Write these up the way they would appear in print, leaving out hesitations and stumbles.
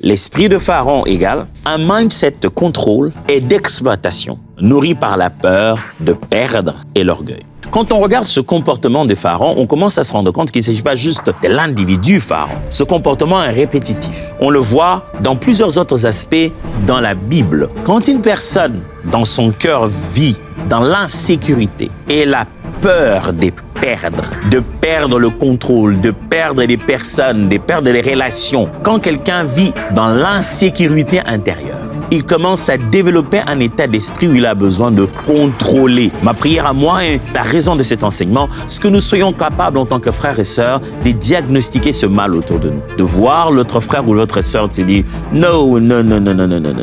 L'esprit de Pharaon égale un mindset de contrôle et d'exploitation, nourri par la peur de perdre et l'orgueil. Quand on regarde ce comportement de Pharaon, on commence à se rendre compte qu'il ne s'agit pas juste de l'individu Pharaon. Ce comportement est répétitif. On le voit dans plusieurs autres aspects dans la Bible. Quand une personne, dans son cœur, vit dans l'insécurité et la peur de perdre le contrôle, de perdre des personnes, de perdre les relations. Quand quelqu'un vit dans l'insécurité intérieure, il commence à développer un état d'esprit où il a besoin de contrôler. Ma prière à moi est la raison de cet enseignement, c'est que nous soyons capables en tant que frères et sœurs de diagnostiquer ce mal autour de nous. De voir l'autre frère ou l'autre sœur se dire « Non,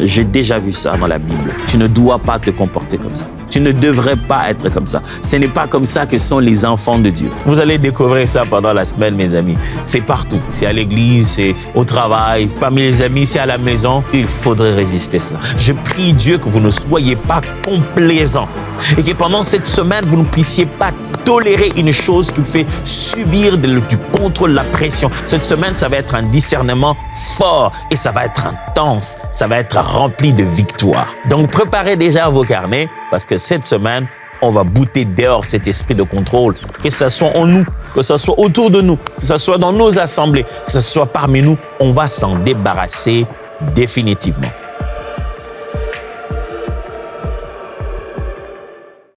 j'ai déjà vu ça dans la Bible. Tu ne dois pas te comporter comme ça. Tu ne devrais pas être comme ça. Ce n'est pas comme ça que sont les enfants de Dieu. » Vous allez découvrir ça pendant la semaine, mes amis. C'est partout. C'est à l'église, c'est au travail, parmi les amis, c'est à la maison. Il faudrait résister cela. Je prie Dieu que vous ne soyez pas complaisants et que pendant cette semaine, vous ne puissiez pas tolérer une chose qui vous fait subir du contrôle, la pression. Cette semaine, ça va être un discernement fort et ça va être intense. Ça va être rempli de victoire. Donc, préparez déjà vos carnets parce que cette semaine, on va bouter dehors cet esprit de contrôle, que ce soit en nous, que ce soit autour de nous, que ce soit dans nos assemblées, que ce soit parmi nous. On va s'en débarrasser définitivement.